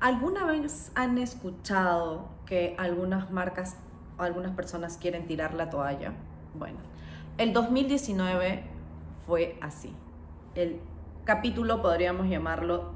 ¿Alguna vez han escuchado que algunas marcas o algunas personas quieren tirar la toalla? Bueno, el 2019 fue así. El capítulo podríamos llamarlo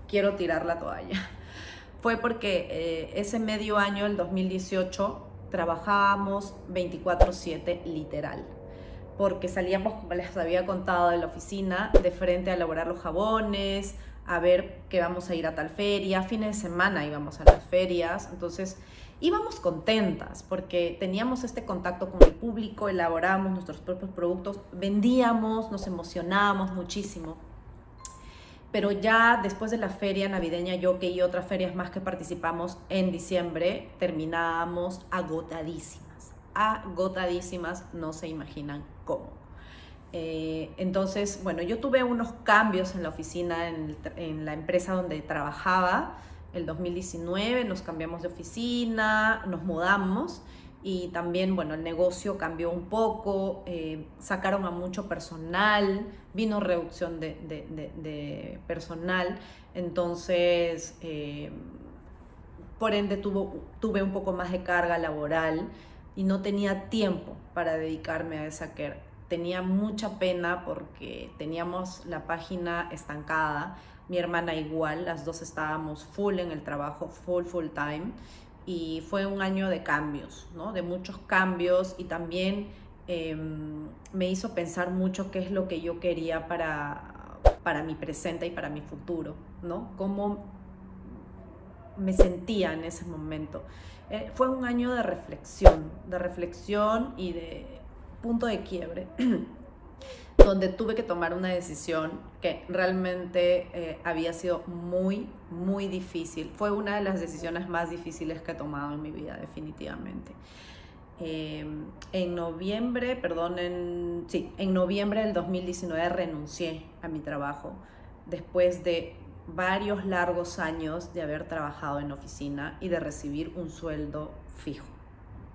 Quiero tirar la toalla. Fue porque ese medio año, el 2018, trabajábamos 24/7 literal. Porque salíamos, como les había contado, de la oficina de frente a elaborar los jabones, a ver que vamos a ir a tal feria, fines de semana íbamos a las ferias, entonces íbamos contentas porque teníamos este contacto con el público, elaborábamos nuestros propios productos, vendíamos, nos emocionábamos muchísimo. Pero ya después de la feria navideña, yo que y otras ferias más que participamos en diciembre, terminábamos agotadísimas, no se imaginan cómo. Entonces, bueno, yo tuve unos cambios en la oficina, en la empresa donde trabajaba. El 2019 nos cambiamos de oficina, nos mudamos y también, bueno, el negocio cambió un poco, sacaron a mucho personal, vino reducción de personal, entonces, por ende, tuve un poco más de carga laboral y no tenía tiempo para dedicarme a esa care. Tenía mucha pena porque teníamos la página estancada, mi hermana igual, las dos estábamos full en el trabajo, full time, y fue un año de cambios, ¿no? De muchos cambios y también me hizo pensar mucho qué es lo que yo quería para mi presente y para mi futuro, ¿no? Cómo me sentía en ese momento. Fue un año de reflexión y de punto de quiebre, donde tuve que tomar una decisión que realmente había sido muy difícil. Fue una de las decisiones más difíciles que he tomado en mi vida, definitivamente. En noviembre del 2019 renuncié a mi trabajo después de varios largos años de haber trabajado en oficina y de recibir un sueldo fijo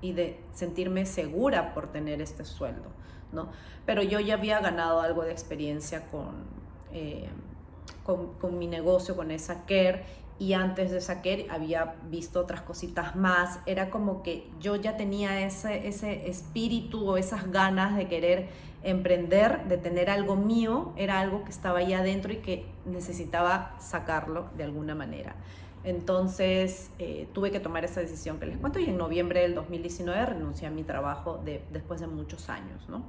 y de sentirme segura por tener este sueldo, ¿no? Pero yo ya había ganado algo de experiencia con mi negocio, con esa care, y antes de esa care había visto otras cositas más. Era como que yo ya tenía ese espíritu o esas ganas de querer emprender, de tener algo mío, era algo que estaba ahí adentro y que necesitaba sacarlo de alguna manera. Entonces tuve que tomar esa decisión que les cuento y en noviembre del 2019 renuncié a mi trabajo después de muchos años, ¿no?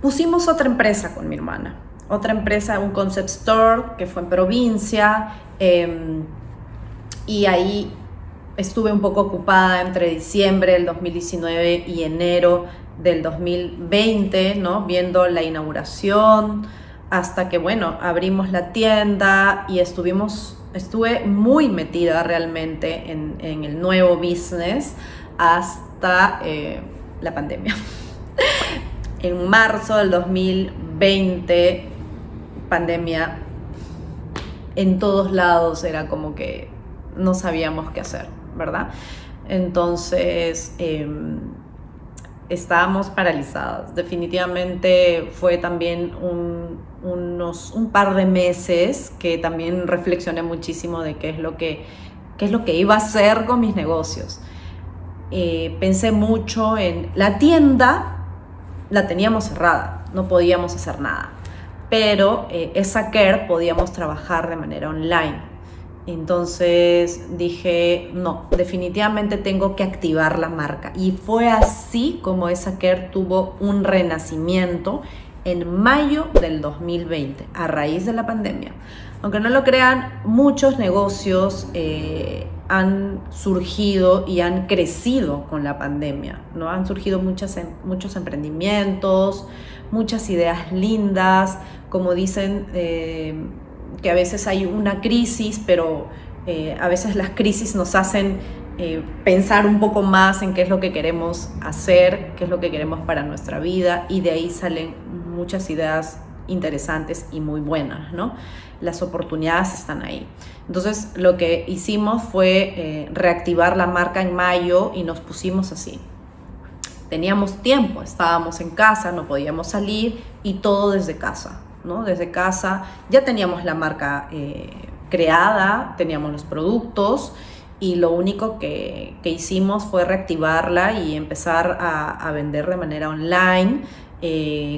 Pusimos otra empresa con mi hermana, otra empresa, un concept store que fue en provincia, y ahí estuve un poco ocupada entre diciembre del 2019 y enero del 2020, ¿no? Viendo la inauguración, hasta que, bueno, abrimos la tienda y estuve muy metida realmente en el nuevo business hasta la pandemia. En marzo del 2020, pandemia en todos lados, era como que no sabíamos qué hacer, ¿verdad? Entonces estábamos paralizadas. Definitivamente fue también un par de meses que también reflexioné muchísimo de qué es lo que iba a hacer con mis negocios. Pensé mucho en la tienda. La teníamos cerrada, no podíamos hacer nada, pero esa care podíamos trabajar de manera online. Entonces dije, no, definitivamente tengo que activar la marca, y fue así como esa care tuvo un renacimiento en mayo del 2020, a raíz de la pandemia. Aunque no lo crean, muchos negocios han surgido y han crecido con la pandemia, ¿no? Han surgido muchos emprendimientos, muchas ideas lindas, como dicen, que a veces hay una crisis, pero a veces las crisis nos hacen pensar un poco más en qué es lo que queremos hacer, qué es lo que queremos para nuestra vida, y de ahí salen muchas ideas interesantes y muy buenas, ¿no? Las oportunidades están ahí. Entonces, lo que hicimos fue reactivar la marca en mayo y nos pusimos así. Teníamos tiempo, estábamos en casa, no podíamos salir y todo desde casa, ¿no? Desde casa ya teníamos la marca creada, teníamos los productos y lo único que hicimos fue reactivarla y empezar a vender de manera online.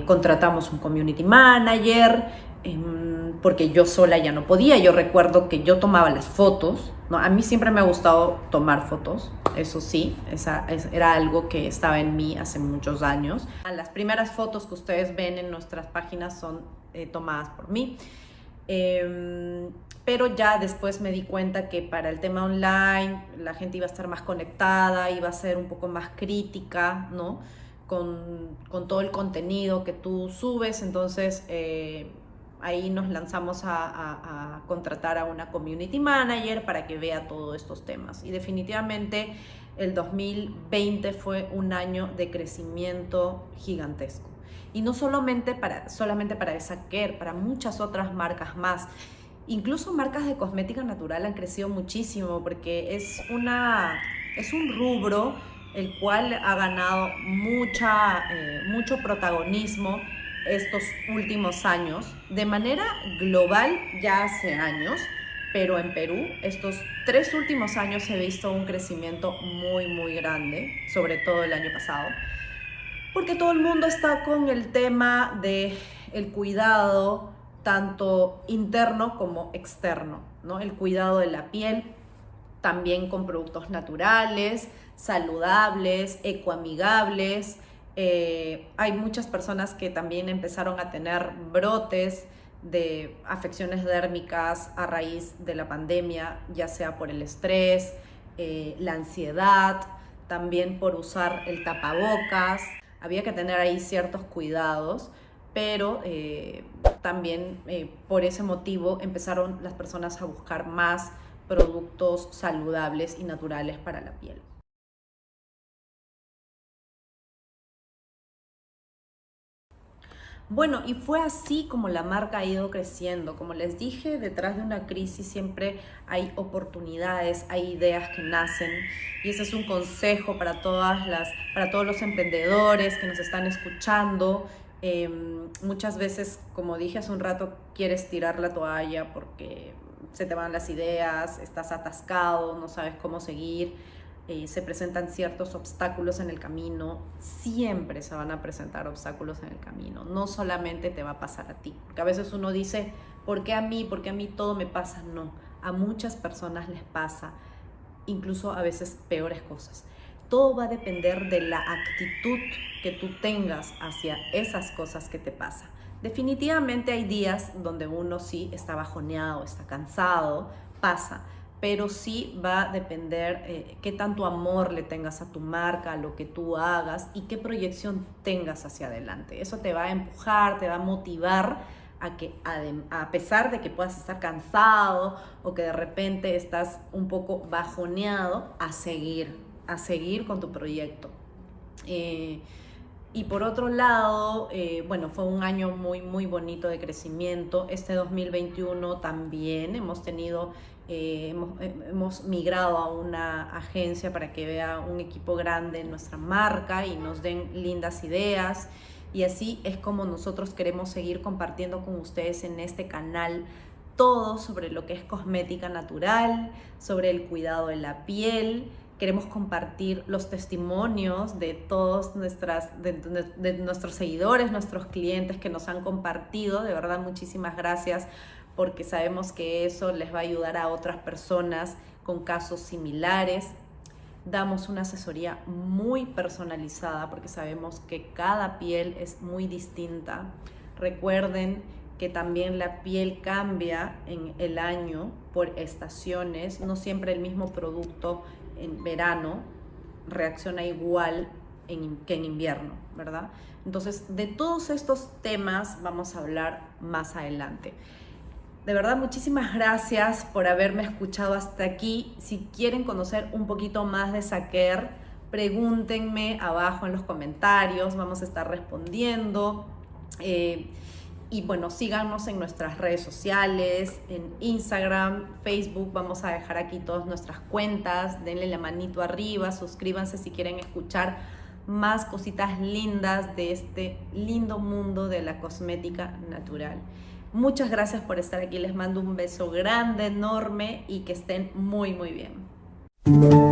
Contratamos un community manager, porque yo sola ya no podía. Yo recuerdo que yo tomaba las fotos, ¿no? A mí siempre me ha gustado tomar fotos, eso sí, era algo que estaba en mí hace muchos años. Las primeras fotos que ustedes ven en nuestras páginas son tomadas por mí. Pero ya después me di cuenta que para el tema online la gente iba a estar más conectada, iba a ser un poco más crítica, ¿no? Con todo el contenido que tú subes. Entonces ahí nos lanzamos a contratar a una community manager para que vea todos estos temas. Y definitivamente el 2020 fue un año de crecimiento gigantesco. Y no solamente para esa Care, para muchas otras marcas más. Incluso marcas de cosmética natural han crecido muchísimo porque es un rubro el cual ha ganado mucho protagonismo estos últimos años. De manera global ya hace años, pero en Perú estos 3 últimos años he visto un crecimiento muy grande, sobre todo el año pasado. Porque todo el mundo está con el tema del cuidado, tanto interno como externo, ¿no? El cuidado de la piel, también con productos naturales, saludables, ecoamigables. Hay muchas personas que también empezaron a tener brotes de afecciones dérmicas a raíz de la pandemia, ya sea por el estrés, la ansiedad, también por usar el tapabocas. Había que tener ahí ciertos cuidados, pero también por ese motivo empezaron las personas a buscar más productos saludables y naturales para la piel. Bueno, y fue así como la marca ha ido creciendo. Como les dije, detrás de una crisis siempre hay oportunidades, hay ideas que nacen. Y ese es un consejo para para todos los emprendedores que nos están escuchando. Muchas veces, como dije hace un rato, quieres tirar la toalla porque se te van las ideas, estás atascado, no sabes cómo seguir. Se presentan ciertos obstáculos en el camino. Siempre se van a presentar obstáculos en el camino, no solamente te va a pasar a ti, porque a veces uno dice, ¿por qué a mí? ¿Por qué a mí todo me pasa? No, a muchas personas les pasa, incluso a veces peores cosas. Todo va a depender de la actitud que tú tengas hacia esas cosas que te pasan. Definitivamente hay días donde uno sí está bajoneado, está cansado, pasa, pero sí va a depender qué tanto amor le tengas a tu marca, a lo que tú hagas y qué proyección tengas hacia adelante. Eso te va a empujar, te va a motivar a que, a pesar de que puedas estar cansado o que de repente estás un poco bajoneado, a seguir con tu proyecto. Y por otro lado, bueno, fue un año muy bonito de crecimiento. Este 2021 también hemos migrado a una agencia para que vea un equipo grande en nuestra marca y nos den lindas ideas. Y así es como nosotros queremos seguir compartiendo con ustedes en este canal todo sobre lo que es cosmética natural, sobre el cuidado de la piel. Queremos compartir los testimonios de todos de nuestros seguidores, nuestros clientes que nos han compartido. De verdad, muchísimas gracias, porque sabemos que eso les va a ayudar a otras personas con casos similares. Damos una asesoría muy personalizada porque sabemos que cada piel es muy distinta. Recuerden que también la piel cambia en el año por estaciones. No siempre el mismo producto en verano reacciona igual que en invierno, ¿verdad? Entonces, de todos estos temas vamos a hablar más adelante. De verdad, muchísimas gracias por haberme escuchado hasta aquí. Si quieren conocer un poquito más de Saker, pregúntenme abajo en los comentarios, vamos a estar respondiendo. Y bueno, síganos en nuestras redes sociales, en Instagram, Facebook. Vamos a dejar aquí todas nuestras cuentas. Denle la manito arriba, suscríbanse si quieren escuchar más cositas lindas de este lindo mundo de la cosmética natural. Muchas gracias por estar aquí. Les mando un beso grande, enorme y que estén muy, muy bien.